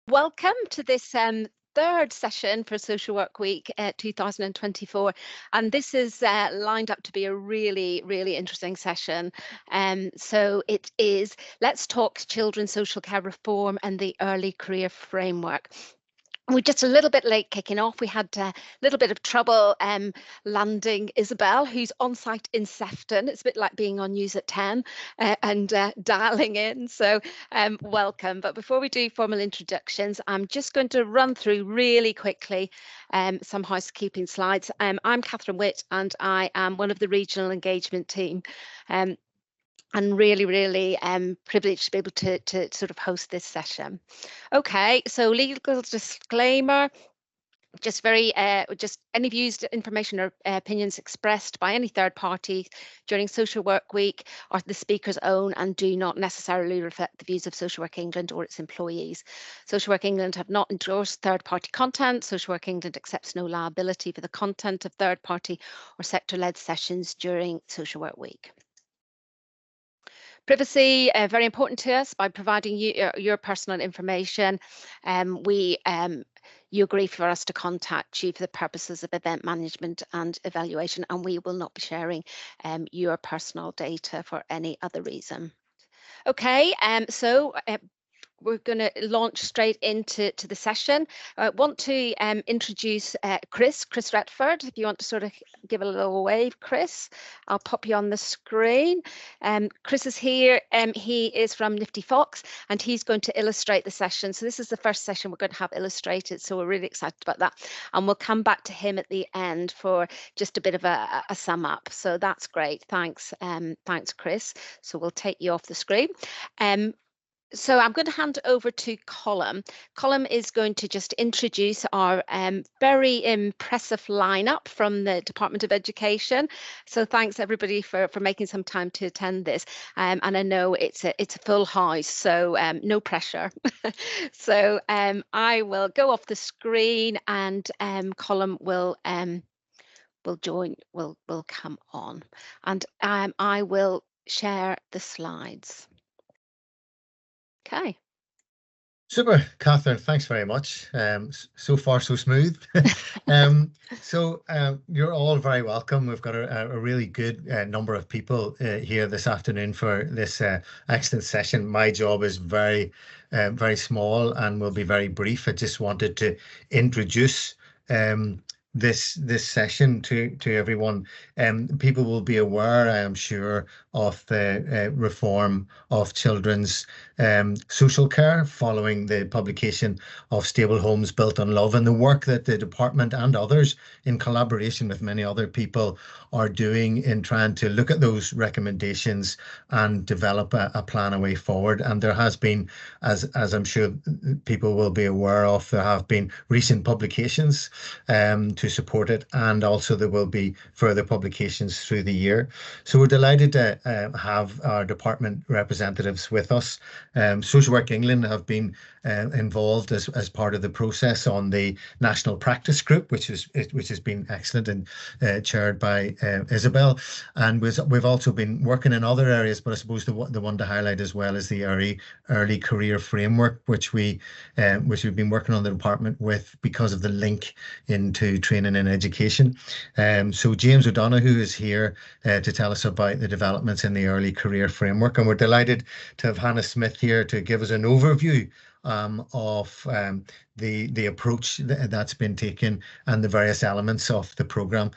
Welcome to this third session for Social Work Week 2024, and this is lined up to be a really, really interesting session. So it is Let's Talk Children's Social Care Reform and the Early Career Framework. We're just a little bit late kicking off. We had a little bit of trouble landing Isabelle, who's on site in Sefton. It's a bit like being on news at 10 and dialing in. So welcome. But before we do formal introductions, I'm just going to run through really quickly some housekeeping slides. I'm Catherine Witt, and I am one of the regional engagement team. And really, really privileged to be able to sort of host this session. Okay, so legal disclaimer. Just any views, information or opinions expressed by any third party during Social Work Week are the speaker's own and do not necessarily reflect the views of Social Work England or its employees. Social Work England have not endorsed third party content. Social Work England accepts no liability for the content of third party or sector-led sessions during Social Work Week. Privacy, very important to us. By providing you your personal information, you agree for us to contact you for the purposes of event management and evaluation, and we will not be sharing your personal data for any other reason. Okay, so we're going to launch straight into the session. I want to introduce Chris Retford. If you want to sort of give a little wave, Chris, I'll pop you on the screen. Chris is here. He is from Nifty Fox, and he's going to illustrate the session. So this is the first session we're going to have illustrated. So we're really excited about that. And we'll come back to him at the end for just a bit of a sum up. So that's great. Thanks, Chris. So we'll take you off the screen. So I'm going to hand over to Colm. Colm is going to just introduce our very impressive lineup from the Department of Education. So thanks everybody for making some time to attend this. And I know it's a full house, so no pressure. So I will go off the screen, and Colm will join. Will come on, and I will share the slides. Okay. Super, Catherine, thanks very much. So far, so smooth. You're all very welcome. We've got a really good number of people here this afternoon for this excellent session. My job is very small and will be very brief. I just wanted to introduce this session to everyone. People will be aware, I am sure, of the reform of children's social care following the publication of Stable Homes Built on Love, and the work that the department and others, in collaboration with many other people, are doing in trying to look at those recommendations and develop a plan, a way forward. And there has been, as I'm sure people will be aware of, there have been recent publications to support it, and also there will be further publications through the year. So we're delighted to have our department representatives with us. Social Work England have been involved as part of the process on the National Practice Group, which has been excellent, and chaired by Isabelle. And we've also been working in other areas, but I suppose the one to highlight as well is the early career framework, which we've been working on the department with because of the link into training and education. So James O'Donoghue is here to tell us about the developments in the early career framework, and we're delighted to have Hannah Smith here to give us an overview of the approach that's been taken and the various elements of the programme.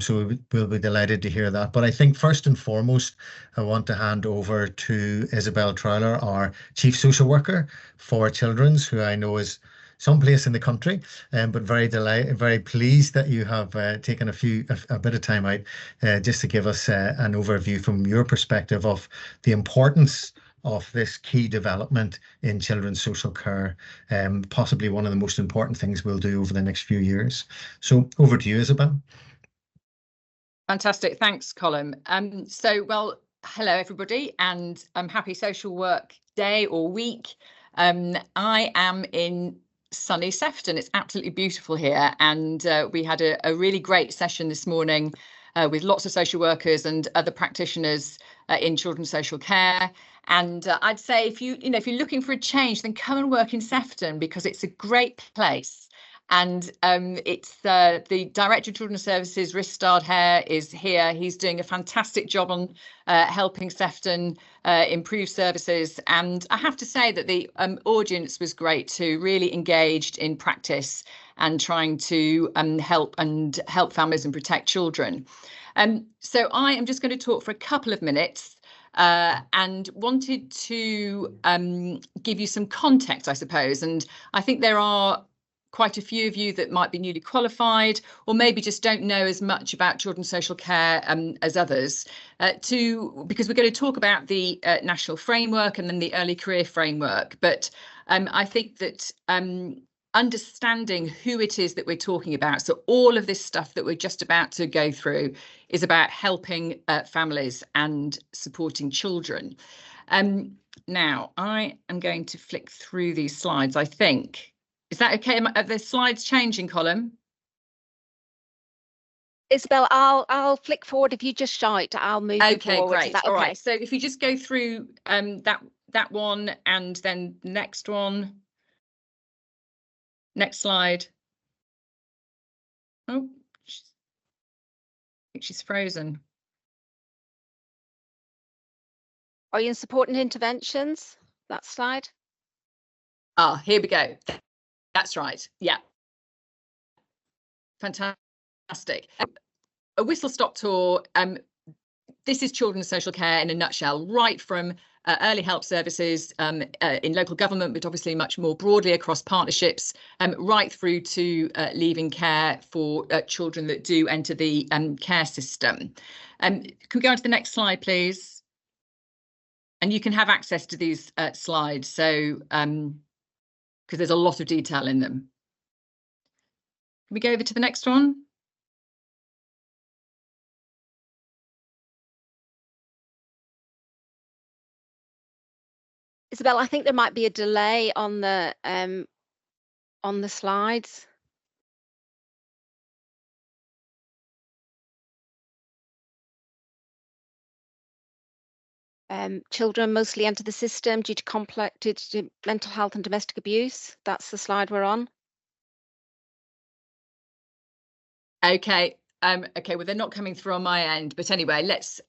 So we'll be delighted to hear that. But I think first and foremost, I want to hand over to Isabelle Trowler, our Chief Social Worker for Children's, who I know is someplace in the country, but very pleased that you have taken a bit of time out just to give us an overview from your perspective of the importance of this key development in children's social care, possibly one of the most important things we'll do over the next few years. So over to you, Isabelle. Fantastic, thanks, Colm. Hello everybody, and happy Social Work Day or Week. I am in sunny Sefton. It's absolutely beautiful here, and we had a really great session this morning with lots of social workers and other practitioners in children's social care. And I'd say if you're looking for a change, then come and work in Sefton, because it's a great place. And it's the Director of Children's Services, Ristard Hare, is here. He's doing a fantastic job on helping Sefton improve services. And I have to say that the audience was great too, really engaged in practice and trying to help families and protect children. So I am just going to talk for a couple of minutes and wanted to give you some context, I suppose. And I think there are quite a few of you that might be newly qualified, or maybe just don't know as much about children's social care as others, because we're going to talk about the national framework and then the early career framework. But I think that understanding who it is that we're talking about, so all of this stuff that we're just about to go through is about helping families and supporting children. Now, I am going to flick through these slides, I think. Is that okay? Are the slides changing, Colin? Isabel, I'll flick forward. If you just shout, I'll move it forward. Okay, great. Okay? All right. So if you just go through that one, and then the next one. Next slide. Oh, I think she's frozen. Are you in support and interventions? That slide. Ah, here we go. That's right. Yeah. Fantastic. A whistle-stop tour. This is children's social care in a nutshell, right from early help services in local government, but obviously much more broadly across partnerships, right through to leaving care for children that do enter the care system. Can we go on to the next slide, please? And you can have access to these slides, so because there's a lot of detail in them. Can we go over to the next one? Isabel, I think there might be a delay on the slides. Children mostly enter the system due to mental health and domestic abuse. That's the slide we're on. Okay. Okay. Well, they're not coming through on my end, but anyway, let's.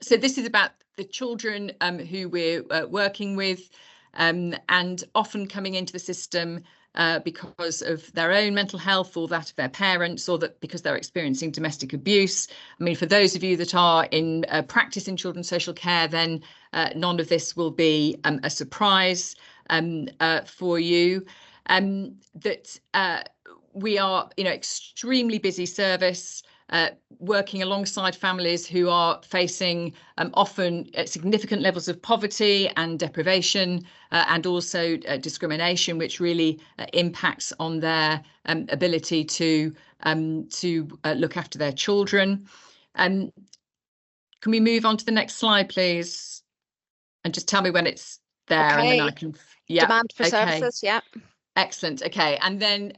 So this is about the children who we're working with, and often coming into the system because of their own mental health or that of their parents, or that because they're experiencing domestic abuse. I mean, for those of you that are in practice in children's social care, then none of this will be a surprise for you. That we are, extremely busy service. Working alongside families who are facing often significant levels of poverty and deprivation, and also discrimination, which really impacts on their ability to look after their children. Can we move on to the next slide, please? And just tell me when it's there, okay. And then I can. Yeah. Demand for services. Yeah. Excellent. Okay. And then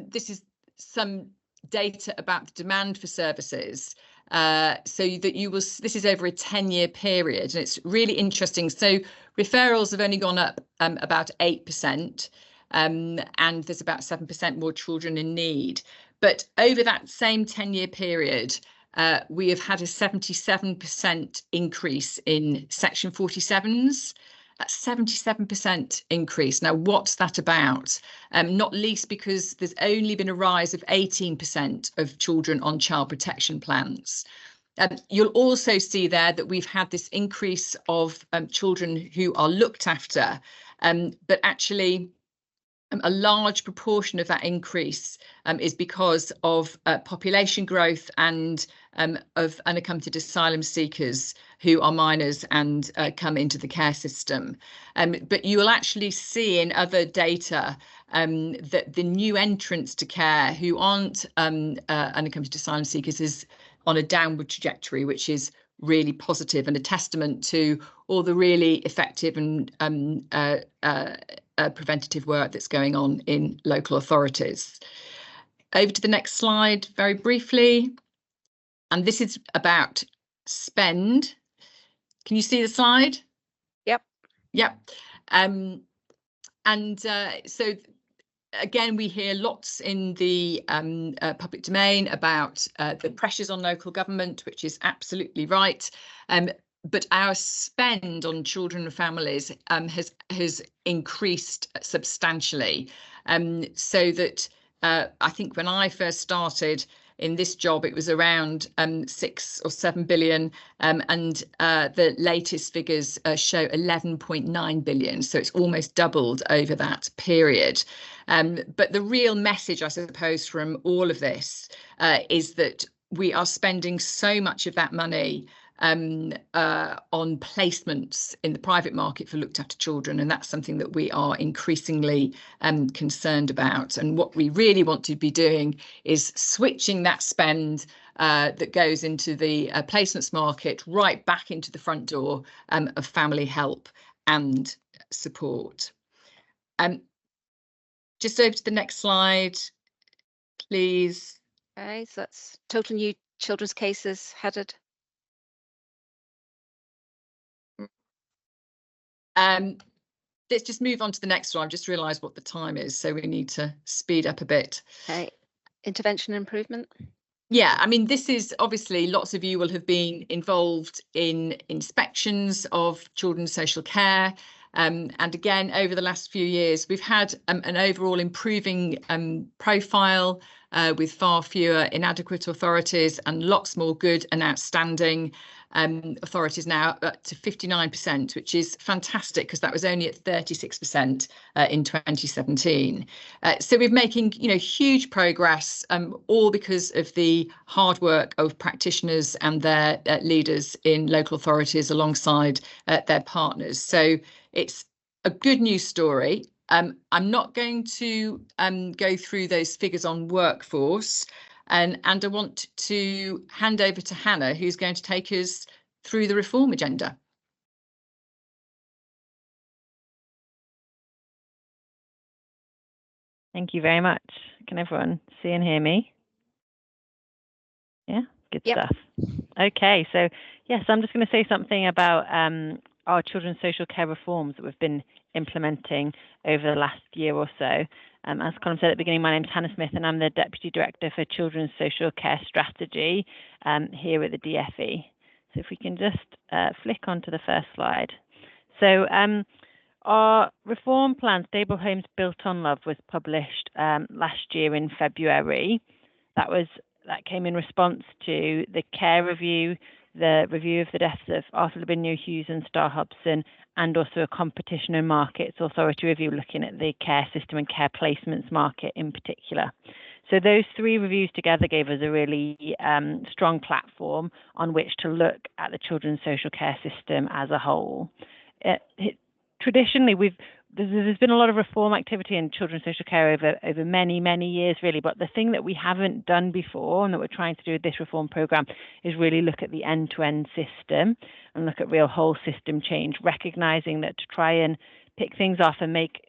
this is some data about the demand for services, so that you will. This is over a 10-year period, and it's really interesting. So referrals have only gone up about 8%, and there's about 7% more children in need. But over that same 10-year period, we have had a 77% increase in Section 47s. That's 77% increase. Now, what's that about? Not least because there's only been a rise of 18% of children on child protection plans. You'll also see there that we've had this increase of children who are looked after, but actually a large proportion of that increase is because of population growth and of unaccompanied asylum seekers who are minors and come into the care system. But you will actually see in other data that the new entrants to care who aren't unaccompanied asylum seekers is on a downward trajectory, which is really positive and a testament to all the really effective and preventative work that's going on in local authorities. Over to the next slide very briefly. And this is about spend. Can you see the slide? Yep. Yep. So again, we hear lots in the public domain about the pressures on local government, which is absolutely right. But our spend on children and families has increased substantially, so that I think when I first started in this job, it was around 6 or 7 billion, and the latest figures show 11.9 billion. So it's almost doubled over that period. But the real message, I suppose, from all of this is that we are spending so much of that money on placements in the private market for looked after children, and that's something that we are increasingly concerned about. And what we really want to be doing is switching that spend that goes into the placements market right back into the front door of family help and support. Just over to the next slide, please. Okay, so that's total new children's cases headed. Let's just move on to the next one. I've just realised what the time is, so we need to speed up a bit. Okay, intervention improvement. Yeah, I mean, this is obviously lots of you will have been involved in inspections of children's social care. And again, over the last few years, we've had an overall improving profile with far fewer inadequate authorities and lots more good and outstanding authorities now, up to 59%, which is fantastic because that was only at 36% in 2017. So we're making, huge progress, all because of the hard work of practitioners and their leaders in local authorities alongside their partners. So it's a good news story. I'm not going to go through those figures on workforce, and I want to hand over to Hannah, who's going to take us through the reform agenda. Thank you very much. Can everyone see and hear me? Yeah, good stuff. Okay, so yes, I'm just going to say something about our children's social care reforms that we've been implementing over the last year or so. As Colin said at the beginning, my name is Hannah Smith and I'm the Deputy Director for Children's Social Care Strategy here at the DFE. So if we can just flick onto the first slide. So our reform plan, Stable Homes Built on Love, was published last year in February. That came in response to the care review, the review of the deaths of Arthur Lavinia Hughes and Star Hobson, and also a Competition and Markets Authority review looking at the care system and care placements market in particular. So those three reviews together gave us a really strong platform on which to look at the children's social care system as a whole. Traditionally, there's been a lot of reform activity in children's social care over many, many years, really. But the thing that we haven't done before and that we're trying to do with this reform programme is really look at the end-to-end system and look at real whole system change, recognising that to try and pick things off and make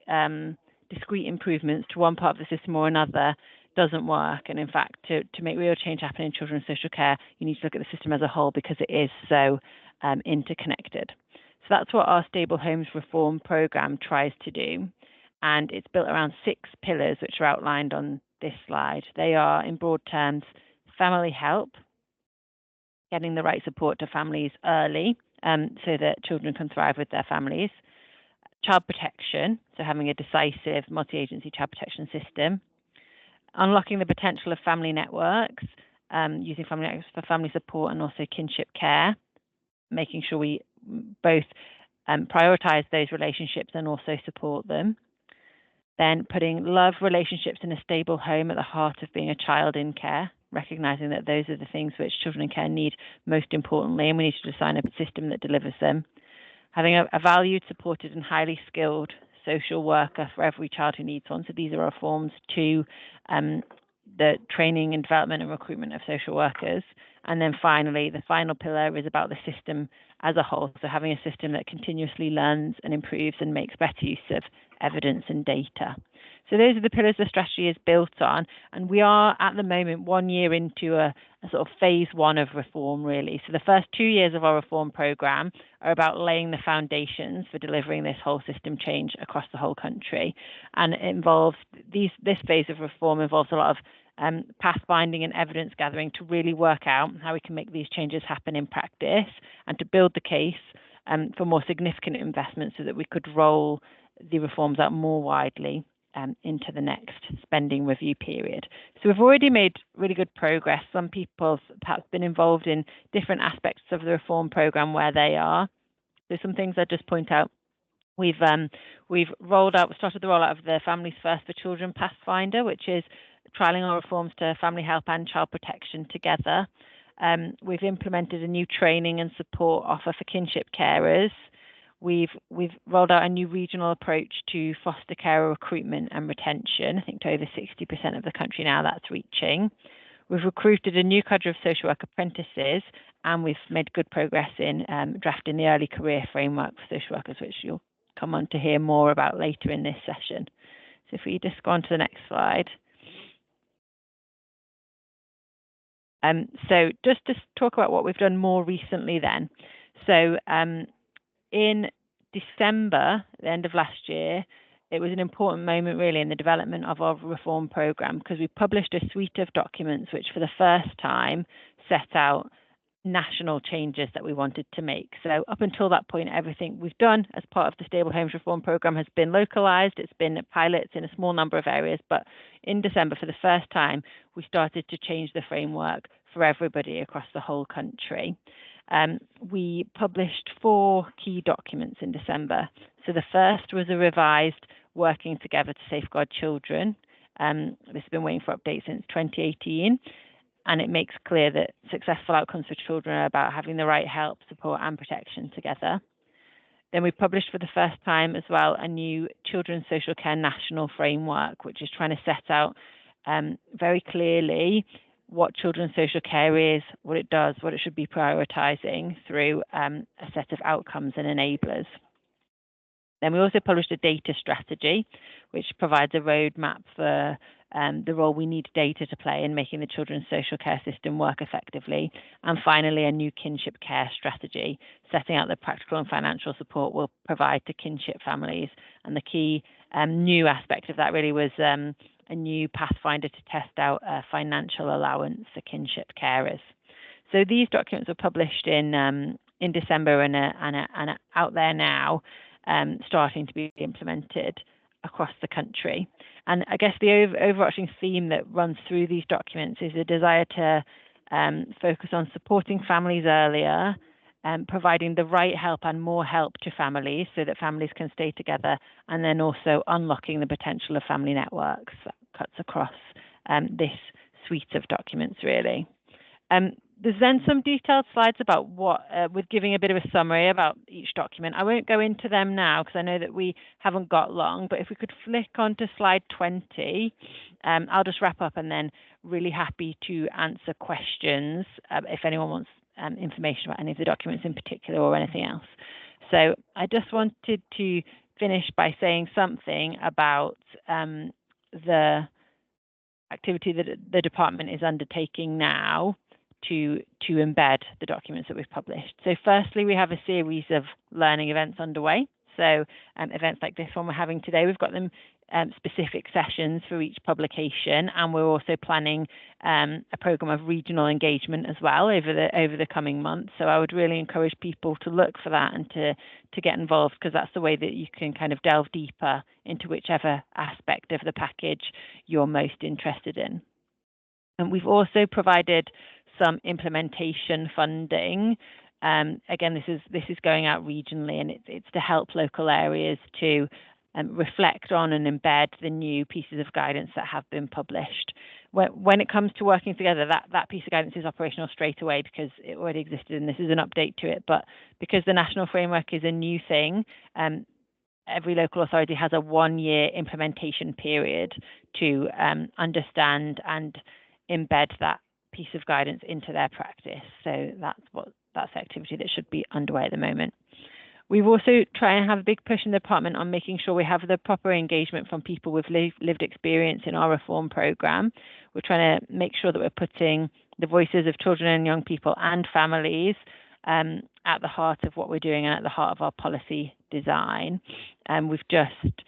discrete improvements to one part of the system or another doesn't work. And in fact, to make real change happen in children's social care, you need to look at the system as a whole because it is so interconnected. So that's what our Stable Homes Reform Programme tries to do. And it's built around 6 pillars, which are outlined on this slide. They are, in broad terms, family help, getting the right support to families early so that children can thrive with their families. Child protection, so having a decisive multi-agency child protection system. Unlocking the potential of family networks, using family networks for family support and also kinship care. Making sure we both prioritise those relationships and also support them. Then putting love, relationships in a stable home at the heart of being a child in care, recognising that those are the things which children in care need most importantly, and we need to design a system that delivers them. Having a valued, supported and highly skilled social worker for every child who needs one. So these are reforms to the training and development and recruitment of social workers. And then finally, the final pillar is about the system as a whole. So having a system that continuously learns and improves and makes better use of evidence and data. So those are the pillars the strategy is built on. And we are at the moment 1 year into a sort of phase 1 of reform, really. So the first 2 years of our reform programme are about laying the foundations for delivering this whole system change across the whole country. And it involves this phase of reform involves a lot of pathfinding and evidence gathering to really work out how we can make these changes happen in practice and to build the case for more significant investments so that we could roll the reforms out more widely into the next spending review period. So we've already made really good progress. Some people have perhaps been involved in different aspects of the reform programme where they are. There's some things I'd just point out. We've started the rollout of the Families First for Children Pathfinder, which is trialling our reforms to family help and child protection together. We've implemented a new training and support offer for kinship carers. We've rolled out a new regional approach to foster carer recruitment and retention. I think to over 60% of the country now that's reaching. We've recruited a new cadre of social work apprentices, and we've made good progress in drafting the early career framework for social workers, which you'll come on to hear more about later in this session. So if we just go on to the next slide. So just to talk about what we've done more recently then. So in December, the end of last year, it was an important moment really in the development of our reform programme because we published a suite of documents which for the first time set out national changes that we wanted to make. So up until that point, everything we've done as part of the Stable Homes Reform Programme has been localised. It's been pilots in a small number of areas, but in December, for the first time, we started to change the framework for everybody across the whole country. We published 4 key documents in December. So the first was a revised Working Together to Safeguard Children. This has been waiting for updates since 2018. And it makes clear that successful outcomes for children are about having the right help, support and protection together. Then we published for the first time as well a new Children's Social Care National Framework, which is trying to set out very clearly what children's social care is, what it does, what it should be prioritising through a set of outcomes and enablers. Then we also published a data strategy, which provides a roadmap for the role we need data to play in making the children's social care system work effectively. And finally, a new kinship care strategy, setting out the practical and financial support we'll provide to kinship families. And the key new aspect of that really was a new pathfinder to test out a financial allowance for kinship carers. So these documents were published in December and are out there now, starting to be implemented across the country. And I guess the overarching theme that runs through these documents is a desire to focus on supporting families earlier, providing the right help and more help to families so that families can stay together, and then also unlocking the potential of family networks that cuts across this suite of documents really. There's then some detailed slides about what, with giving a bit of a summary about each document. I won't go into them now because I know that we haven't got long, but if we could flick onto slide 20, I'll just wrap up and then really happy to answer questions if anyone wants information about any of the documents in particular or anything else. So I just wanted to finish by saying something about the activity that the department is undertaking now to embed the documents that we've published. So firstly, we have a series of learning events underway. So events like this one we're having today, we've got them specific sessions for each publication, and we're also planning a program of regional engagement as well over the coming months. So I would really encourage people to look for that and to get involved, because that's the way that you can kind of delve deeper into whichever aspect of the package you're most interested in. And we've also provided some implementation funding. Again, this is going out regionally, and it's to help local areas to reflect on and embed the new pieces of guidance that have been published. When it comes to working together, that piece of guidance is operational straight away because it already existed, and this is an update to it. But because the national framework is a new thing, every local authority has a 1-year implementation period to understand and embed that piece of guidance into their practice. So that's the activity that should be underway at the moment. We've also tried and have a big push in the department on making sure we have the proper engagement from people with lived experience in our reform programme. We're trying to make sure that we're putting the voices of children and young people and families at the heart of what we're doing and at the heart of our policy design. We've just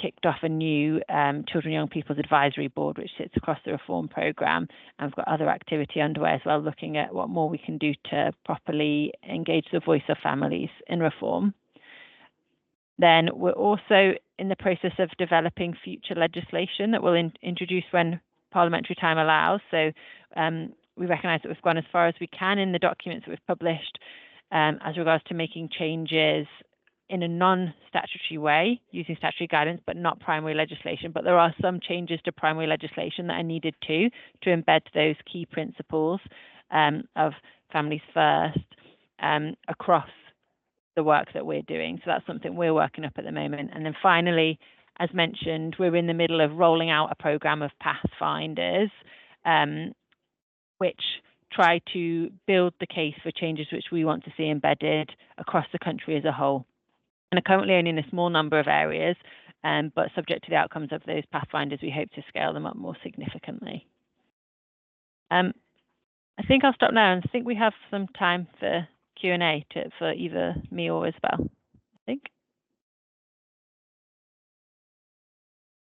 kicked off a new Children and Young People's Advisory Board, which sits across the reform programme, and we've got other activity underway as well, looking at what more we can do to properly engage the voice of families in reform. Then we're also in the process of developing future legislation that we'll introduce when parliamentary time allows. So we recognise that we've gone as far as we can in the documents that we've published as regards to making changes in a non-statutory way, using statutory guidance, but not primary legislation. But there are some changes to primary legislation that are needed to embed those key principles of families first across the work that we're doing. So that's something we're working up at the moment. And then finally, as mentioned, we're in the middle of rolling out a programme of pathfinders, which try to build the case for changes which we want to see embedded across the country as a whole. And are currently only in a small number of areas, but subject to the outcomes of those pathfinders, we hope to scale them up more significantly. I think I'll stop now, and I think we have some time for Q&A for either me or Isabelle, I think.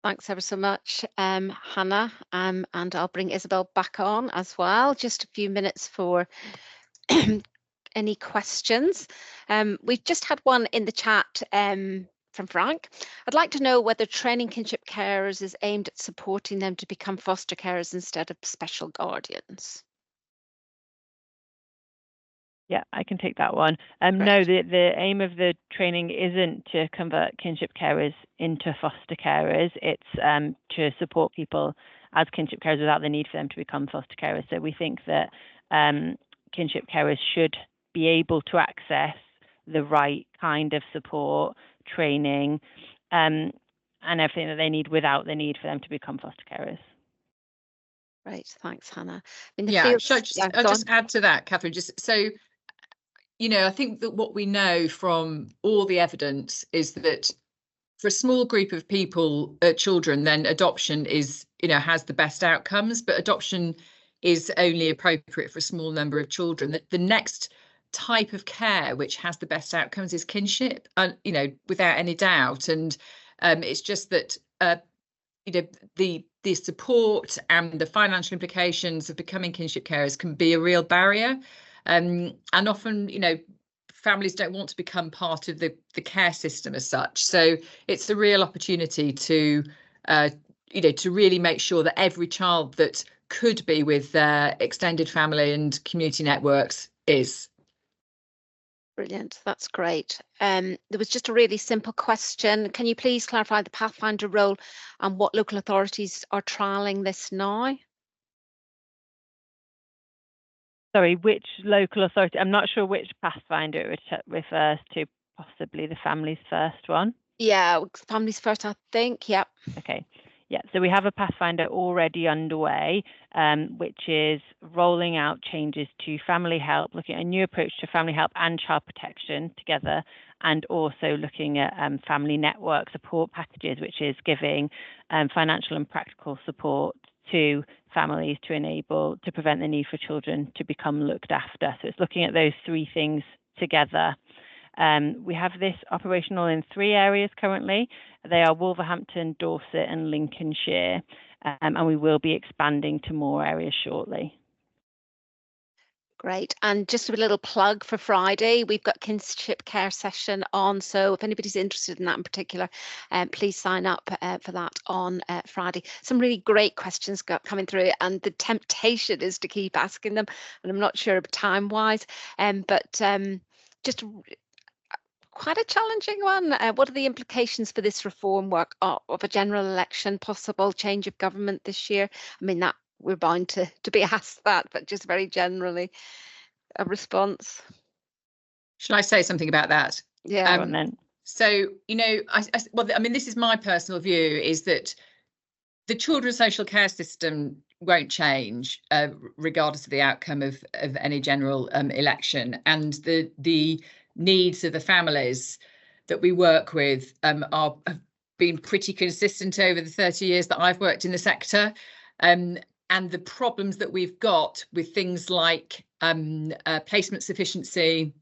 Thanks ever so much, Hannah, and I'll bring Isabelle back on as well. Just a few minutes for any questions. We've just had one in the chat from Frank. I'd like to know whether training kinship carers is aimed at supporting them to become foster carers instead of special guardians. Yeah, I can take that one. No, the aim of the training isn't to convert kinship carers into foster carers. It's to support people as kinship carers without the need for them to become foster carers. So we think that kinship carers should be able to access the right kind of support, training, and everything that they need without the need for them to become foster carers. Right, thanks, Hannah. I'll just add to that, Catherine. Just so, you know, I think that what we know from all the evidence is that for a small group of people, children, then adoption is, you know, has the best outcomes, but adoption is only appropriate for a small number of children. The next type of care which has the best outcomes is kinship, you know, without any doubt. And it's just that, you know, the support and the financial implications of becoming kinship carers can be a real barrier. And often, you know, families don't want to become part of the care system as such. So it's a real opportunity to, you know, to really make sure that every child that could be with their extended family and community networks is. Brilliant, that's great. There was just a really simple question. Can you please clarify the Pathfinder role and what local authorities are trialling this now? Sorry, which local authority? I'm not sure which Pathfinder it refers to, possibly the Families First one. Yeah, Families First, I think, yep. Okay, yeah, so we have a Pathfinder already underway, which is rolling out changes to family help, looking at a new approach to family help and child protection together, and also looking at family network support packages, which is giving financial and practical support to families to prevent the need for children to become looked after. So it's looking at those three things together. We have this operational in 3 areas currently. They are Wolverhampton, Dorset and Lincolnshire, and we will be expanding to more areas shortly. Great, and just a little plug for Friday, we've got kinship care session on, so if anybody's interested in that in particular, please sign up for that on Friday. Some really great questions coming through, and the temptation is to keep asking them, and I'm not sure time-wise, but just quite a challenging one. What are the implications for this reform work of a general election, possible change of government this year? I mean, that we're bound to be asked that, but just very generally, a response. Should I say something about that? Yeah. So, you know, well, I mean, this is my personal view, is that the children's social care system won't change regardless of the outcome of any general election, and the needs of the families that we work with have been pretty consistent over the 30 years that I've worked in the sector. And the problems that we've got with things like placement sufficiency,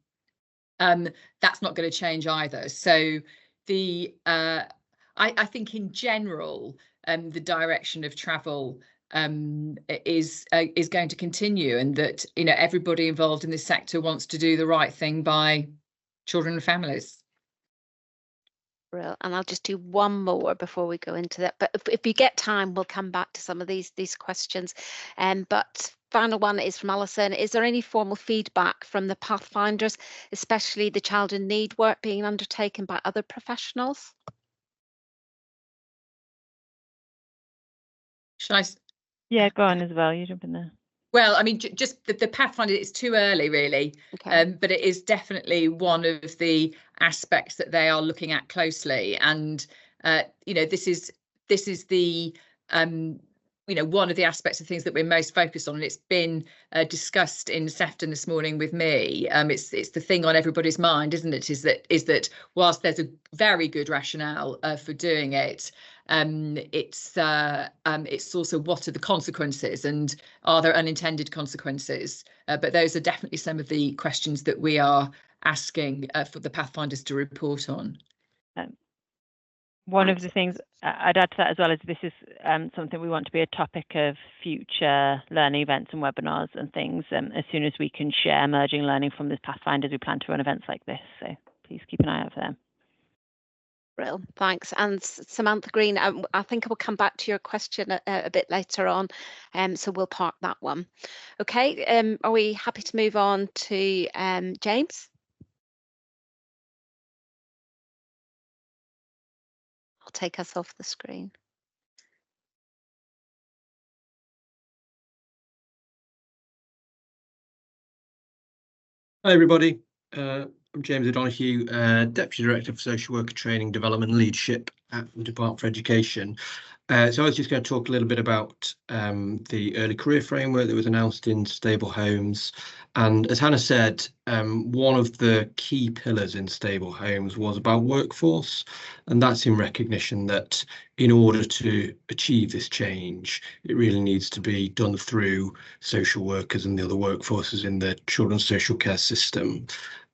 that's not going to change either. So I think in general, the direction of travel is going to continue, and that everybody involved in this sector wants to do the right thing by children and families. Brilliant. And I'll just do one more before we go into that. But if you get time, we'll come back to some of these questions. But final one is from Alison. Is there any formal feedback from the Pathfinders, especially the child in need work being undertaken by other professionals? Shall I? Yeah, go on, Isabelle, you jump in there. Well, I mean, just the Pathfinder, it's too early, really. Okay. But it is definitely one of the aspects that they are looking at closely. And, this is the, one of the aspects of things that we're most focused on. And it's been discussed in Sefton this morning with me. It's the thing on everybody's mind, isn't it? Is that whilst there's a very good rationale for doing it, it's also what are the consequences, and are there unintended consequences? But those are definitely some of the questions that we are asking for the Pathfinders to report on. One of the things I'd add to that as well is this is something we want to be a topic of future learning events and webinars and things. As soon as we can share emerging learning from the Pathfinders, we plan to run events like this. So please keep an eye out for them. Brill, thanks. And Samantha Green, I think I will come back to your question a bit later on, so we'll park that one. Okay, are we happy to move on to James? I'll take us off the screen. Hi everybody, I'm James O'Donoghue, Deputy Director for Social Worker Training, Development and Leadership at the Department for Education. So I was just going to talk a little bit about the early career framework that was announced in Stable Homes. And as Hannah said, one of the key pillars in Stable Homes was about workforce. And that's in recognition that in order to achieve this change, it really needs to be done through social workers and the other workforces in the children's social care system.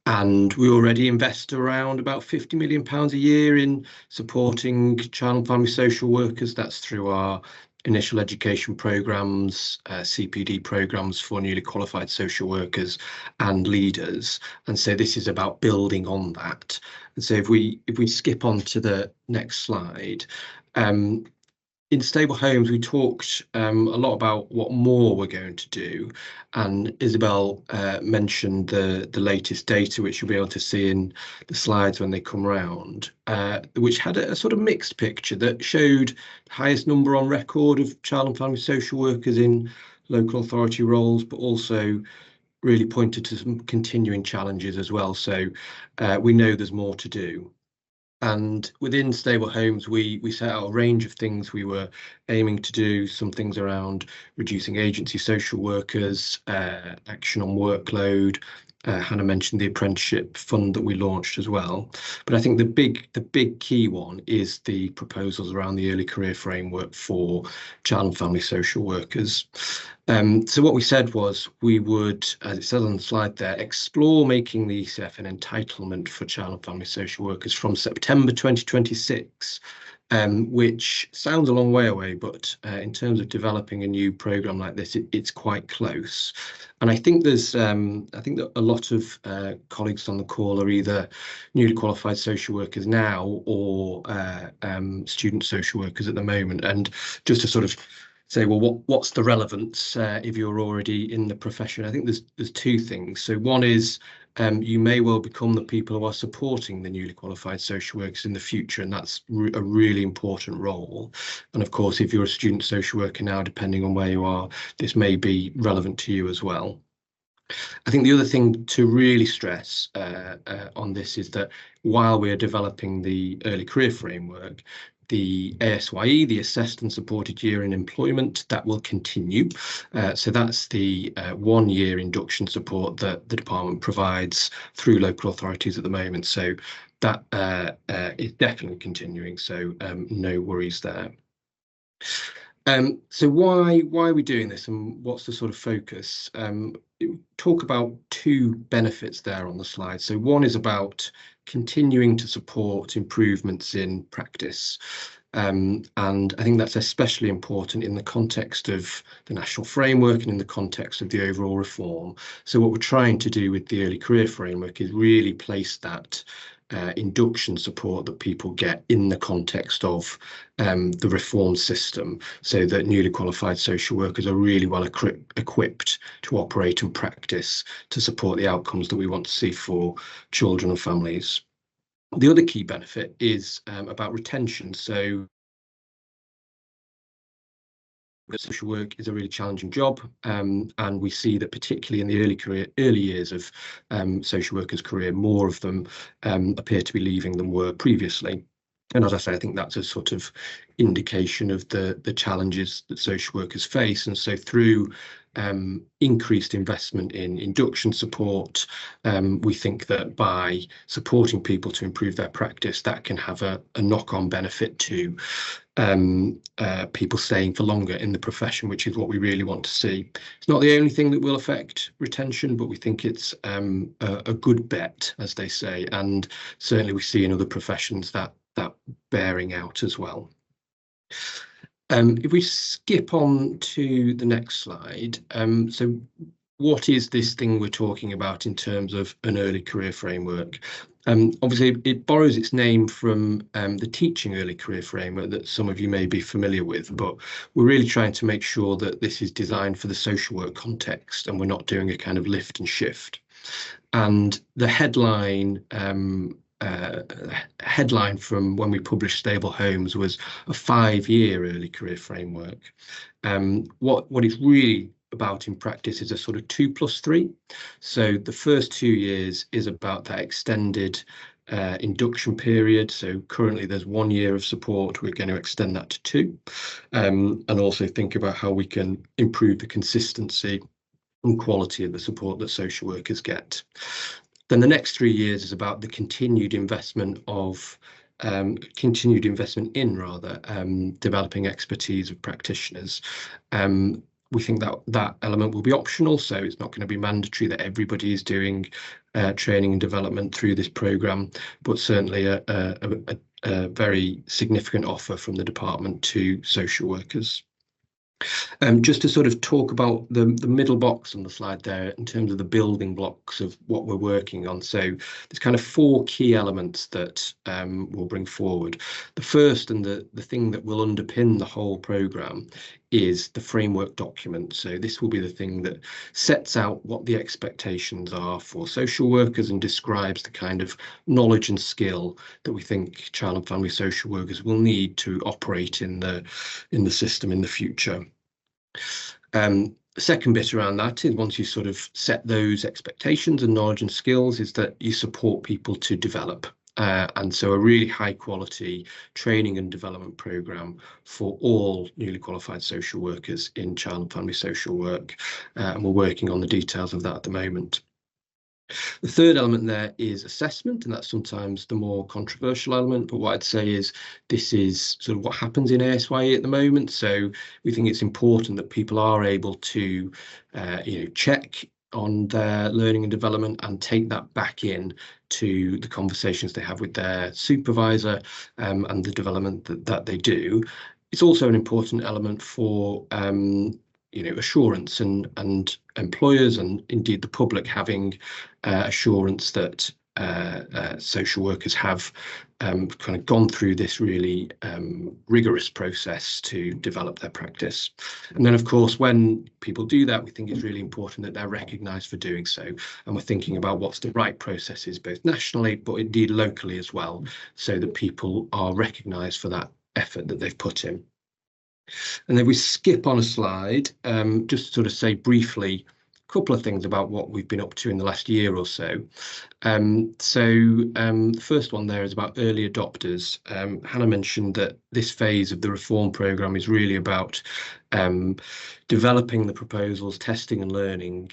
And we already invest around about £50 million a year in supporting child and family social workers. That's through our initial education programmes, CPD programmes for newly qualified social workers and leaders. And so this is about building on that. And so if we skip on to the next slide, in Stable Homes, we talked a lot about what more we're going to do, and Isabelle mentioned the latest data, which you'll be able to see in the slides when they come round, which had a sort of mixed picture that showed the highest number on record of child and family social workers in local authority roles, but also really pointed to some continuing challenges as well. So we know there's more to do. And within Stable Homes, we set out a range of things we were aiming to do, some things around reducing agency social workers, action on workload. Hannah mentioned the apprenticeship fund that we launched as well. But I think the big key one is the proposals around the early career framework for child and family social workers. So what we said was we would, as it says on the slide there, explore making the ECF an entitlement for child and family social workers from September 2026, which sounds a long way away, but in terms of developing a new programme like this, it's quite close. And I think there's, I think that a lot of colleagues on the call are either newly qualified social workers now or student social workers at the moment. And just to sort of say, well, what's the relevance if you're already in the profession? I think there's two things. So one is you may well become the people who are supporting the newly qualified social workers in the future, and that's a really important role. And of course, if you're a student social worker now, depending on where you are, this may be relevant to you as well. I think the other thing to really stress on this is that while we're developing the early career framework, the ASYE, the Assessed and Supported Year in Employment, that will continue. So that's the 1 year induction support that the department provides through local authorities at the moment. So that is definitely continuing, so no worries there. So why are we doing this, and what's the sort of focus? Talk about 2 benefits there on the slide. So one is about continuing to support improvements in practice. And I think that's especially important in the context of the national framework and in the context of the overall reform. So what we're trying to do with the early career framework is really place that induction support that people get in the context of the reform system, so that newly qualified social workers are really well equipped to operate and practice to support the outcomes that we want to see for children and families. The other key benefit is about retention. So social work is a really challenging job, and we see that particularly in the early years of social workers' career, more of them appear to be leaving than were previously. And as I say, I think that's a sort of indication of the challenges that social workers face. And so through increased investment in induction support, we think that by supporting people to improve their practice, that can have a knock-on benefit to people staying for longer in the profession, which is what we really want to see. It's not the only thing that will affect retention, but we think it's a good bet, as they say, and certainly we see in other professions that bearing out as well. If we skip on to the next slide, so what is this thing we're talking about in terms of an early career framework? Obviously, it borrows its name from the teaching early career framework that some of you may be familiar with, but we're really trying to make sure that this is designed for the social work context and we're not doing a kind of lift and shift. And the headline from when we published Stable Homes was a 5-year early career framework. What it's really about in practice is a sort of 2+3. So the first 2 years is about that extended induction period. So currently there's 1 year of support. We're going to extend that to 2, and also think about how we can improve the consistency and quality of the support that social workers get. Then the next 3 years is about the continued investment in developing expertise of practitioners. We think that element will be optional, so it's not going to be mandatory that everybody is doing training and development through this programme, but certainly a very significant offer from the department to social workers. Just to sort of talk about the middle box on the slide there in terms of the building blocks of what we're working on. So there's kind of 4 key elements that we'll bring forward. The first and the thing that will underpin the whole programme is the framework document. So this will be the thing that sets out what the expectations are for social workers and describes the kind of knowledge and skill that we think child and family social workers will need to operate in the system in the future. The second bit around that is, once you sort of set those expectations and knowledge and skills, is that you support people to develop. And so a really high quality training and development programme for all newly qualified social workers in child and family social work. And we're working on the details of that at the moment. The third element there is assessment, and that's sometimes the more controversial element, but what I'd say is this is sort of what happens in ASYE at the moment. So we think it's important that people are able to check on their learning and development and take that back in to the conversations they have with their supervisor and the development that they do. It's also an important element for assurance and employers and indeed the public having assurance that social workers have kind of gone through this really rigorous process to develop their practice. And then, of course, when people do that, we think it's really important that they're recognised for doing so. And we're thinking about what's the right processes, both nationally, but indeed locally as well, so that people are recognised for that effort that they've put in. And then we skip on a slide, just to sort of say briefly couple of things about what we've been up to in the last year or so. The first one there is about early adopters. Hannah mentioned that this phase of the reform programme is really about developing the proposals, testing and learning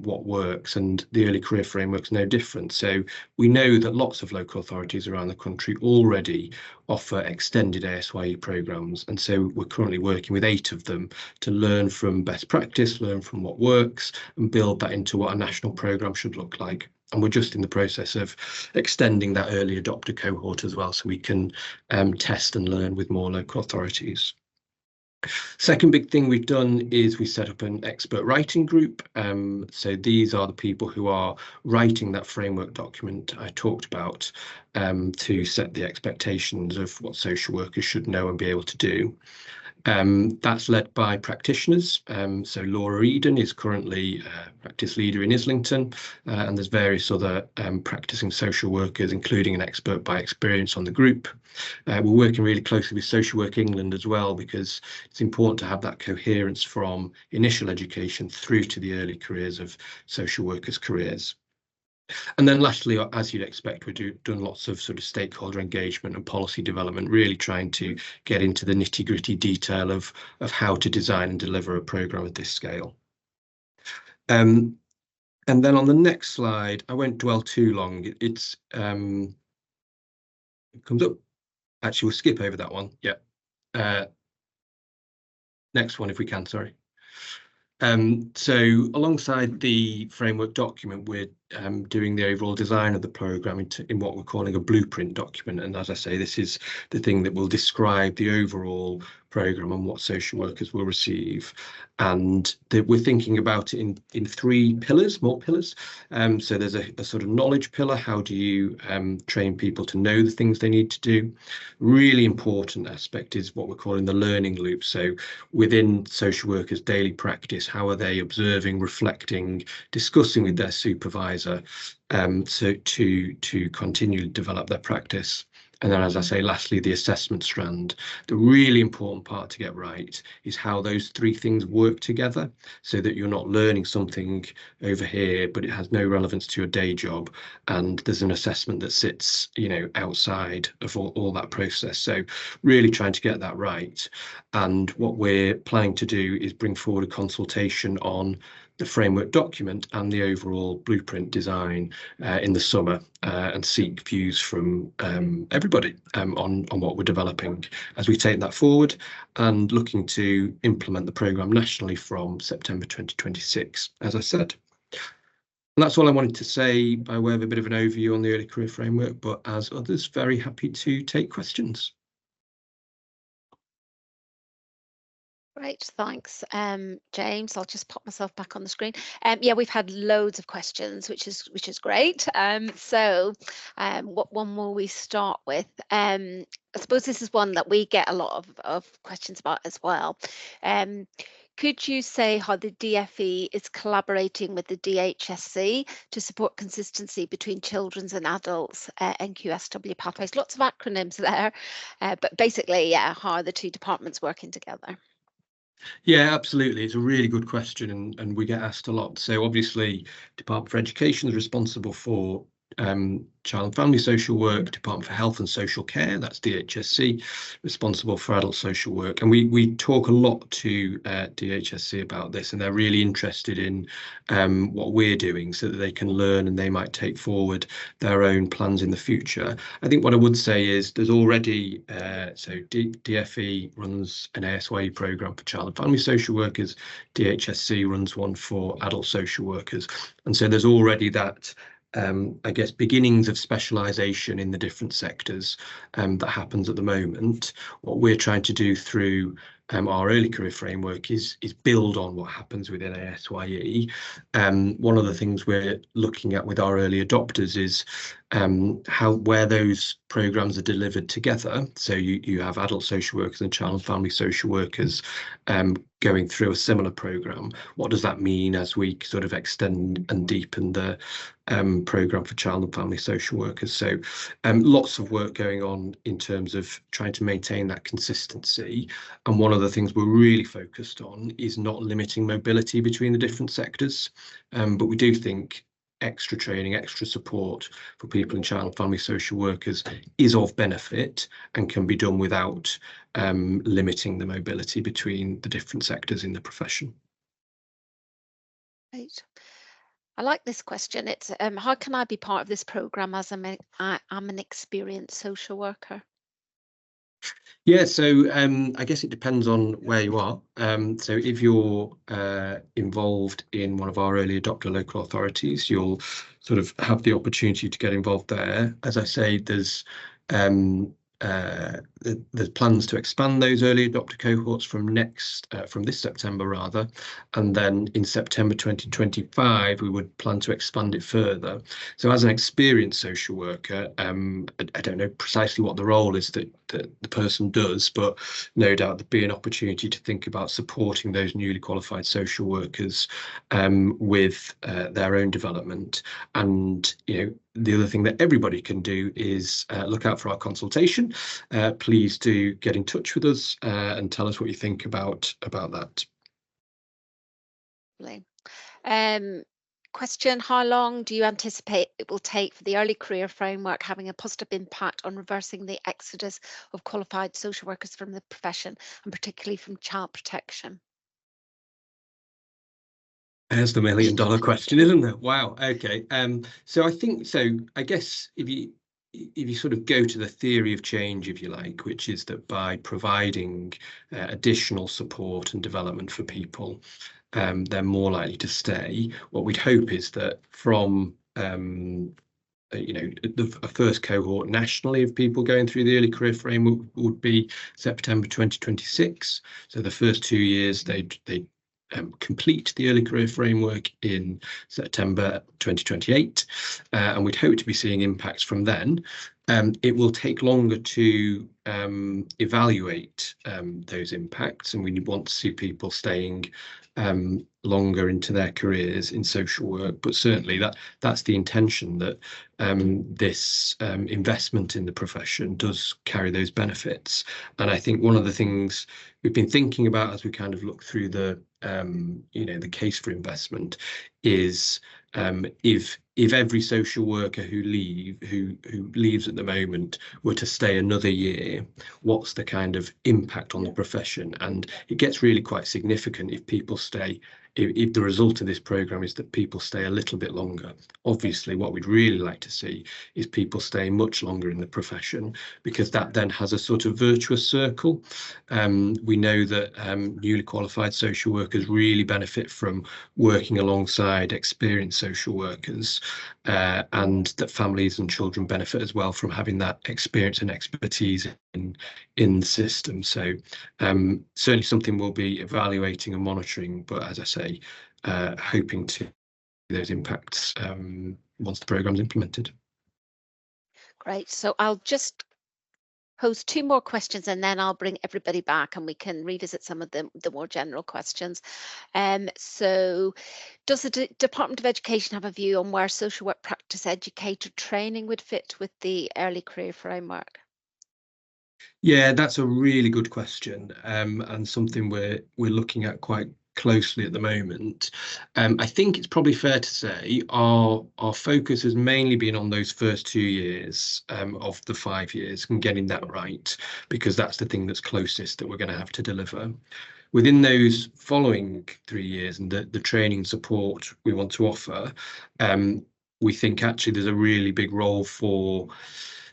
what works, and the early career framework's no different. So we know that lots of local authorities around the country already offer extended ASYE programmes, and so we're currently working with 8 of them to learn from best practice, learn from what works, and build that into what a national programme should look like. And we're just in the process of extending that early adopter cohort as well, so we can test and learn with more local authorities. Second big thing we've done is we set up an expert writing group. So these are the people who are writing that framework document I talked about to set the expectations of what social workers should know and be able to do. That's led by practitioners. So Laura Eden is currently practice leader in Islington, and there's various other practicing social workers, including an expert by experience on the group. We're working really closely with Social Work England as well, because it's important to have that coherence from initial education through to the early careers of social workers' careers. And then lastly, as you'd expect, we've done lots of sort of stakeholder engagement and policy development, really trying to get into the nitty-gritty detail of how to design and deliver a programme at this scale. And then on the next slide, I won't dwell too long. It comes up. Actually, we'll skip over that one. Yeah. Next one, if we can, sorry. So alongside the framework document, we're doing the overall design of the programme in what we're calling a blueprint document. And as I say, this is the thing that will describe the overall programme and what social workers will receive. And we're thinking about it in 3 pillars, more pillars. So there's a sort of knowledge pillar. How do you train people to know the things they need to do? Really important aspect is what we're calling the learning loop. So within social workers' daily practice, how are they observing, reflecting, discussing with their supervisor to continue to develop their practice? And then, as I say, lastly, the assessment strand. The really important part to get right is how those 3 things work together, so that you're not learning something over here, but it has no relevance to your day job, and there's an assessment that sits, you know, outside of all that process. So really trying to get that right. And what we're planning to do is bring forward a consultation on the framework document and the overall blueprint design in the summer, and seek views from everybody on what we're developing as we take that forward, and looking to implement the programme nationally from September 2026, as I said. And that's all I wanted to say by way of a bit of an overview on the early career framework, but as others, very happy to take questions. Great, thanks, James. I'll just pop myself back on the screen. Yeah, we've had loads of questions, which is great. What one will we start with? I suppose this is one that we get a lot of questions about as well. Could you say how the DFE is collaborating with the DHSC to support consistency between children's and adults NQSW pathways? Lots of acronyms there, but basically, yeah, how are the 2 departments working together? Yeah, absolutely. It's a really good question, and we get asked a lot. So obviously, Department for Education is responsible for child and family social work, Department for Health and Social Care, that's DHSC, responsible for adult social work. And we talk a lot to DHSC about this, and they're really interested in what we're doing so that they can learn and they might take forward their own plans in the future. I think what I would say is there's already, so DFE runs an ASYE programme for child and family social workers, DHSC runs one for adult social workers. And so there's already that I guess beginnings of specialisation in the different sectors that happens at the moment. What we're trying to do through our early career framework is build on what happens within ASYE. One of the things we're looking at with our early adopters is where those programmes are delivered together. So you have adult social workers and child and family social workers going through a similar programme. What does that mean as we sort of extend and deepen the programme for child and family social workers? So lots of work going on in terms of trying to maintain that consistency. And one of of the things we're really focused on is not limiting mobility between the different sectors, but we do think extra training, extra support for people in child and family social workers is of benefit and can be done without limiting the mobility between the different sectors in the profession. Right. I like this question. It's how can I be part of this programme as I'm an experienced social worker? Yeah, so I guess it depends on where you are. So if you're involved in one of our early adopter local authorities, you'll sort of have the opportunity to get involved there. As I say, there's plans to expand those early adopter cohorts from this September rather, and then in September 2025 we would plan to expand it further. So as an experienced social worker, I don't know precisely what the role is that the person does, but no doubt there'd be an opportunity to think about supporting those newly qualified social workers with their own development. And the other thing that everybody can do is look out for our consultation. Please do get in touch with us and tell us what you think about that. Question, how long do you anticipate it will take for the early career framework having a positive impact on reversing the exodus of qualified social workers from the profession, and particularly from child protection? There's the $1 million question, isn't it? Wow. Okay. So I guess if you sort of go to the theory of change, if you like, which is that by providing additional support and development for people, they're more likely to stay. What we'd hope is that from a first cohort nationally of people going through the early career framework would be September 2026. So the first 2 years they'd complete the early career framework in September 2028, and we'd hope to be seeing impacts from then. It will take longer to evaluate those impacts, and we want to see people staying longer into their careers in social work, but certainly that's the intention, that this investment in the profession does carry those benefits. And I think one of the things we've been thinking about as we kind of look through the the case for investment is if every social worker who leaves at the moment were to stay another year, what's the kind of impact on the profession? And it gets really quite significant if people stay. If the result of this programme is that people stay a little bit longer. Obviously, what we'd really like to see is people stay much longer in the profession, because that then has a sort of virtuous circle. We know that newly qualified social workers really benefit from working alongside experienced social workers, and that families and children benefit as well from having that experience and expertise in the system. So certainly something we'll be evaluating and monitoring, but as I say, hoping to see those impacts once the programme's implemented. Great. So I'll just pose 2 more questions and then I'll bring everybody back and we can revisit some of the more general questions. So does the Department of Education have a view on where social work practice educator training would fit with the early career framework? Yeah, that's a really good question, and something we're looking at quite closely at the moment. I think it's probably fair to say our focus has mainly been on those first 2 years of the 5 years and getting that right, because that's the thing that's closest that we're going to have to deliver. Within those following 3 years and the training support we want to offer, we think actually there's a really big role for,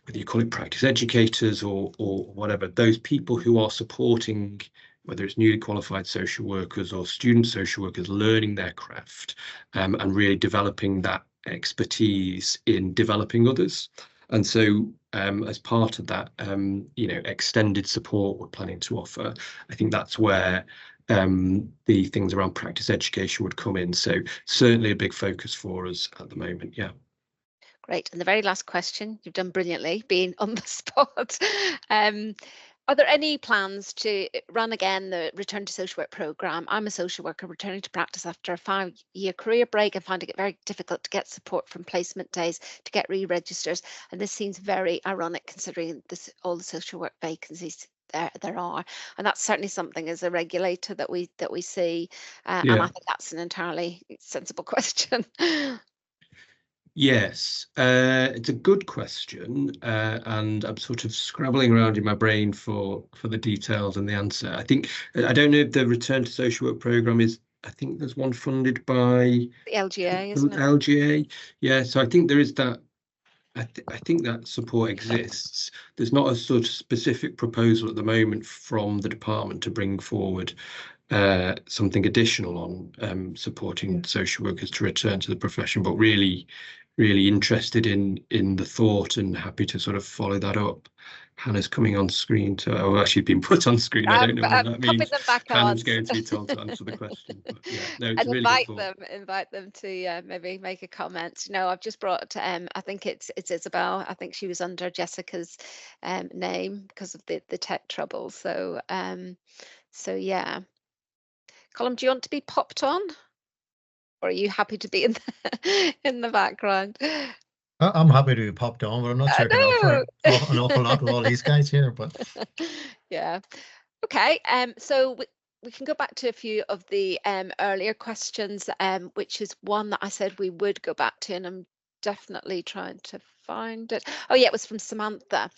whether you call it practice educators or whatever, those people who are supporting, whether it's newly qualified social workers or student social workers, learning their craft and really developing that expertise in developing others. And so as part of that, extended support we're planning to offer, I think that's where the things around practice education would come in. So certainly a big focus for us at the moment, yeah. Great. And the very last question, you've done brilliantly being on the spot. Are there any plans to run again the Return to Social Work programme? I'm a social worker returning to practice after a 5-year career break and finding it very difficult to get support from placement days to get re-registered. And this seems very ironic considering all the social work vacancies there are, and that's certainly something as a regulator that we see, and Yeah. I think that's an entirely sensible question. Yes, it's a good question, and I'm sort of scrabbling around in my brain for the details and the answer. I don't know if the Return to Social Work programme is. I think there's one funded by The LGA, isn't it? LGA. Yeah, so I think there is that. I think that support exists. There's not a sort of specific proposal at the moment from the department to bring forward something additional on supporting social workers to return to the profession, but really interested in the thought and happy to sort of follow that up. Hannah's coming on screen she's been put on screen. I don't know what that means. Them back Hannah's on. going to be told to answer the question. But yeah, no, it's And a really good thought. invite them to maybe make a comment. No, I've just brought I think it's Isabelle. I think she was under Jessica's name because of the tech trouble. So yeah. Colm, do you want to be popped on, or are you happy to be in the background? I'm happy to be popped on, but I'm not sure I can offer an awful lot with all these guys here. But yeah, okay. So we can go back to a few of the earlier questions, which is one that I said we would go back to, and I'm definitely trying to find it. Oh yeah, it was from Samantha.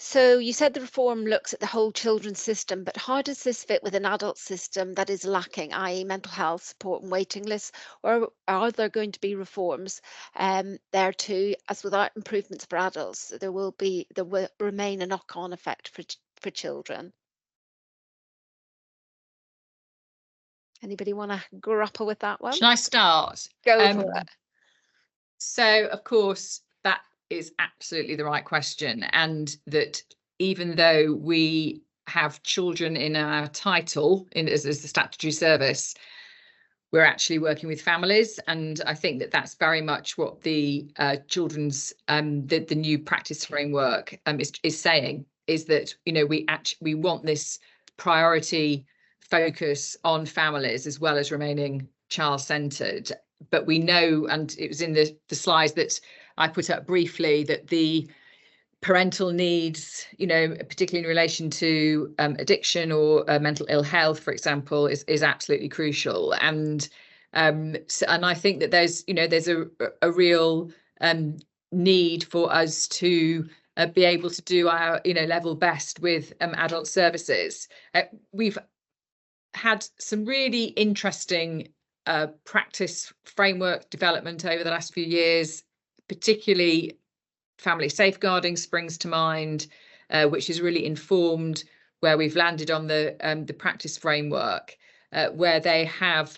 So you said the reform looks at the whole children's system, but how does this fit with an adult system that is lacking, i.e. mental health support and waiting lists? Or are there going to be reforms there too, as without improvements for adults, there will remain a knock-on effect for children? Anybody want to grapple with that one? Shall I start? Go for it. So, of course, that is absolutely the right question, and that even though we have children in our title as the statutory service, we're actually working with families, and I think that that's very much what the children's the new practice framework is saying, is that we want this priority focus on families as well as remaining child-centred. But we know, and it was in the slides that I put up briefly, that the parental needs, particularly in relation to addiction or mental ill health, for example, is absolutely crucial. And I think that there's a real need for us to be able to do our level best with adult services. We've had some really interesting practice framework development over the last few years, particularly family safeguarding springs to mind, which is really informed where we've landed on the practice framework, where they have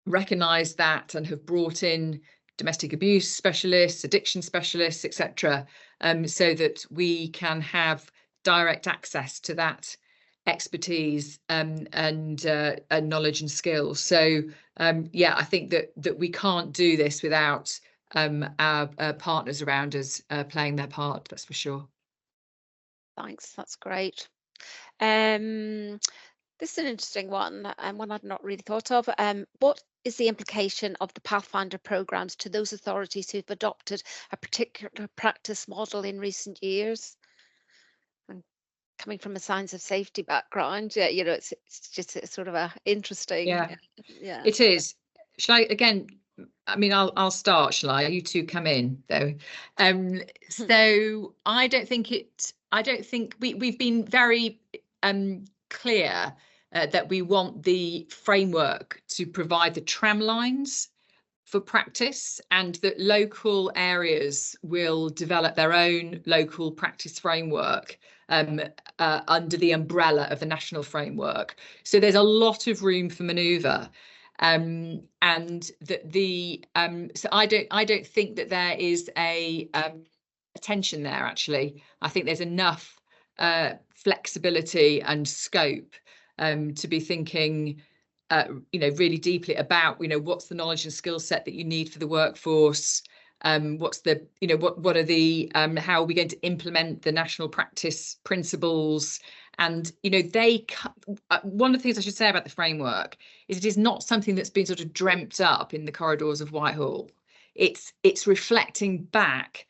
recognised that and have brought in domestic abuse specialists, addiction specialists, etc., so that we can have direct access to that expertise and knowledge and skills. So yeah, I think that we can't do this without our partners around us playing their part, that's for sure. Thanks, that's great. This is an interesting one, and one I'd not really thought of. What is the implication of the Pathfinder programs to those authorities who've adopted a particular practice model in recent years? And coming from a science of safety background, yeah, it's just sort of a interesting. Yeah, yeah. It is. Shall I again? I mean, I'll start. Shall I? You two come in though. So I don't think we've been very clear that we want the framework to provide the tram lines for practice, and that local areas will develop their own local practice framework under the umbrella of the national framework. So there's a lot of room for manoeuvre. And that so I don't think that there is a tension there. Actually, I think there's enough flexibility and scope to be thinking really deeply about what's the knowledge and skill set that you need for the workforce, what's the what are the how are we going to implement the national practice principles. And one of the things I should say about the framework is it is not something that's been sort of dreamt up in the corridors of Whitehall. It's reflecting back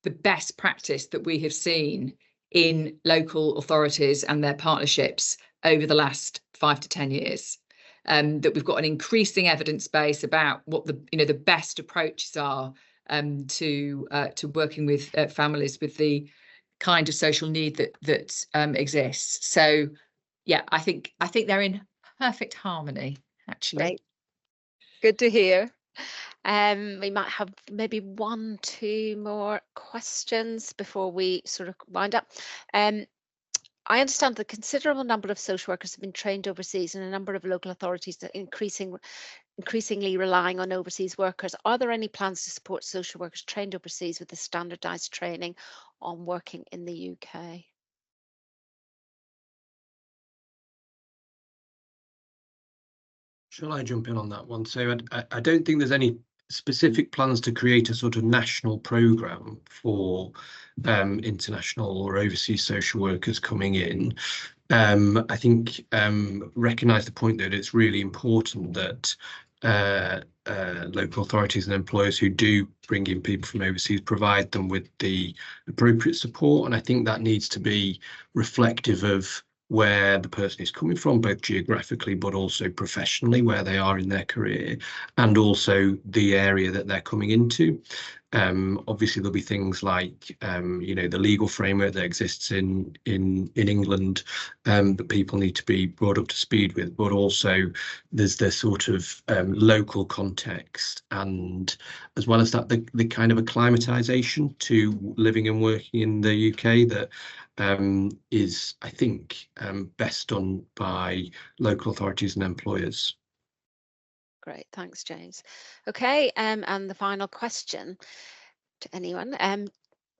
the best practice that we have seen in local authorities and their partnerships over the last 5 to 10 years. That we've got an increasing evidence base about what the best approaches are to working with families with the kind of social need that exists. So yeah, I think they're in perfect harmony, actually. Great. Good to hear. We might have maybe 1, 2 more questions before we sort of wind up. I understand the considerable number of social workers have been trained overseas and a number of local authorities are increasingly relying on overseas workers. Are there any plans to support social workers trained overseas with the standardised training on working in the UK? Shall I jump in on that one? So I don't think there's any specific plans to create a sort of national programme for international or overseas social workers coming in. I think recognise the point that it's really important that local authorities and employers who do bring in people from overseas provide them with the appropriate support, and I think that needs to be reflective of where the person is coming from, both geographically but also professionally, where they are in their career, and also the area that they're coming into. Obviously, there'll be things like the legal framework that exists in England that people need to be brought up to speed with, but also there's the sort of local context, and as well as that, the kind of acclimatization to living and working in the UK that is, I think, best done by local authorities and employers. Great, thanks, James. Okay, and the final question to anyone.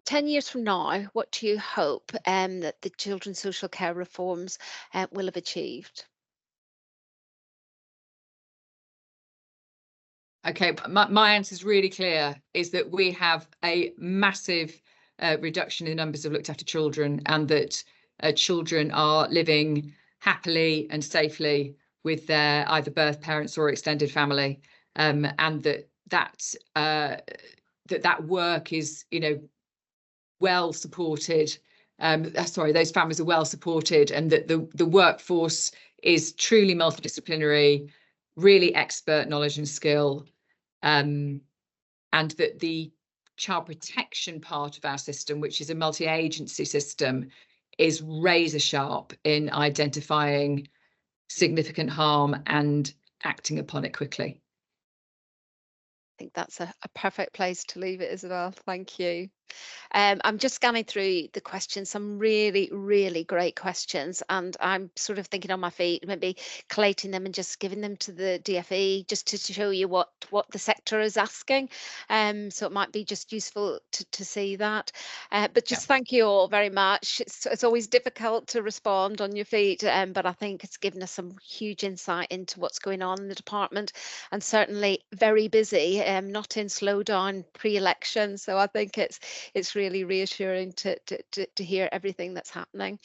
10 years from now, what do you hope that the children's social care reforms will have achieved? Okay, my answer is really clear, is that we have a massive reduction in numbers of looked after children, and that children are living happily and safely with their either birth parents or extended family, and that work is, well supported. Those families are well supported, and that the workforce is truly multidisciplinary, really expert knowledge and skill, and that the child protection part of our system, which is a multi-agency system, is razor sharp in identifying significant harm and acting upon it quickly. I think that's a perfect place to leave it, Isabelle. Thank you. I'm just scanning through the questions, some really, really great questions, and I'm sort of thinking on my feet, maybe collating them and just giving them to the DFE just to show you what the sector is asking. So it might be just useful to see that. But just thank you all very much. It's always difficult to respond on your feet, but I think it's given us some huge insight into what's going on in the department, and certainly very busy, not in slowdown pre-election. So I think it's really reassuring to hear everything that's happening.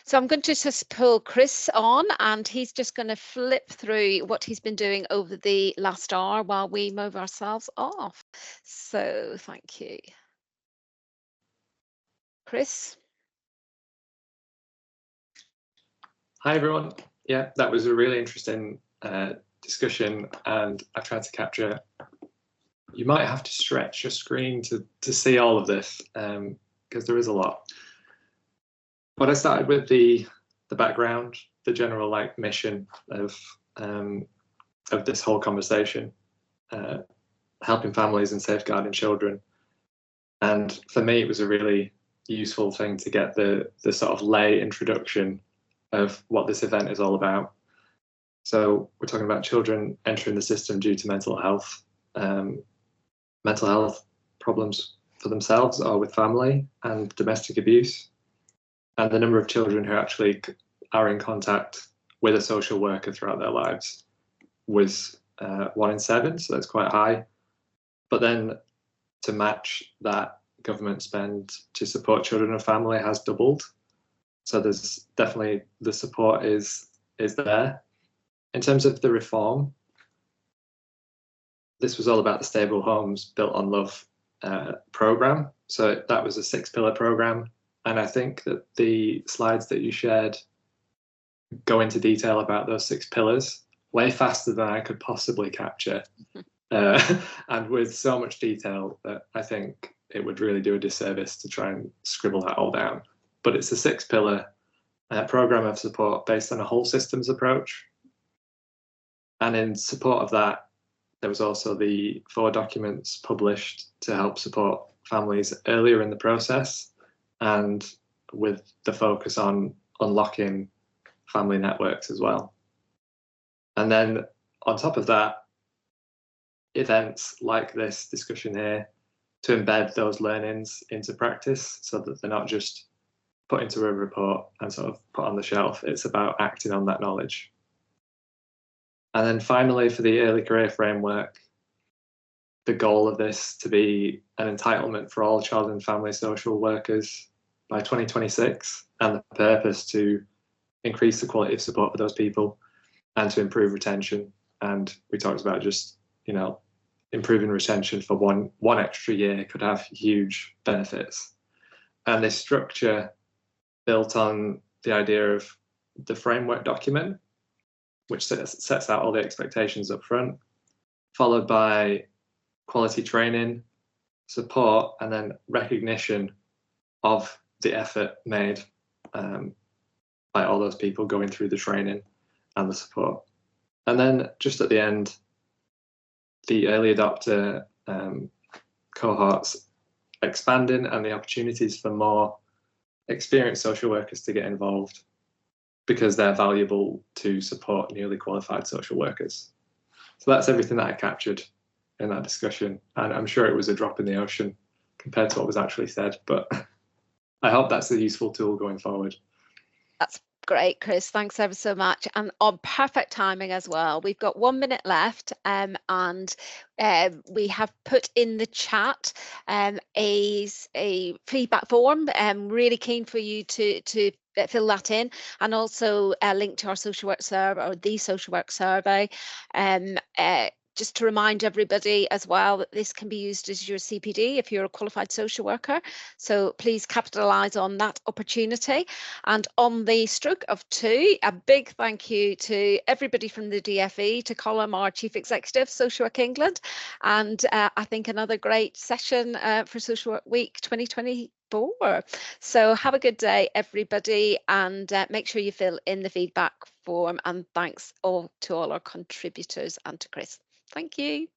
So I'm going to just pull Chris on, and he's just going to flip through what he's been doing over the last hour while we move ourselves off. So thank you. Chris? Hi everyone. Yeah, that was a really interesting discussion, and I tried to capture. You might have to stretch your screen to see all of this, because there is a lot. But I started with the background, the general mission of this whole conversation, helping families and safeguarding children. And for me, it was a really useful thing to get the sort of lay introduction of what this event is all about. So we're talking about children entering the system due to mental health problems for themselves or with family, and domestic abuse. And the number of children who actually are in contact with a social worker throughout their lives was 1 in 7, so that's quite high. But then to match that, government spend to support children and family has doubled. So there's definitely, the support is there. In terms of the reform, this was all about the Stable Homes Built on Love programme. So that was a 6-pillar programme And I think that the slides that you shared go into detail about those 6 pillars way faster than I could possibly capture. And with so much detail that I think it would really do a disservice to try and scribble that all down. But it's a 6-pillar program of support based on a whole systems approach. And in support of that, there was also the 4 documents published to help support families earlier in the process, and with the focus on unlocking family networks as well. And then on top of that, events like this discussion here to embed those learnings into practice so that they're not just put into a report and sort of put on the shelf. It's about acting on that knowledge. And then finally, for the early career framework, the goal of this to be an entitlement for all child and family social workers by 2026, and the purpose to increase the quality of support for those people and to improve retention. And we talked about just, you know, improving retention for one extra year could have huge benefits. And this structure built on the idea of the framework document, which sets out all the expectations up front, followed by quality training, support, and then recognition of the effort made by all those people going through the training and the support. And then just at the end, the early adopter cohorts expanding and the opportunities for more experienced social workers to get involved because they're valuable to support newly qualified social workers. So that's everything that I captured in that discussion. And I'm sure it was a drop in the ocean compared to what was actually said, but I hope that's a useful tool going forward. That's great, Chris. Thanks ever so much. And on perfect timing as well. We've got 1 minute left, and we have put in the chat a feedback form. Really keen for you to fill that in, and also a link to our social work survey, or the social work survey. Just to remind everybody as well that this can be used as your CPD if you're a qualified social worker. So please capitalise on that opportunity. And on the stroke of 2, a big thank you to everybody from the DFE, to Colm, our Chief Executive, Social Work England, and I think another great session for Social Work Week 2024. So have a good day, everybody, and make sure you fill in the feedback form. And thanks to all our contributors and to Chris. Thank you.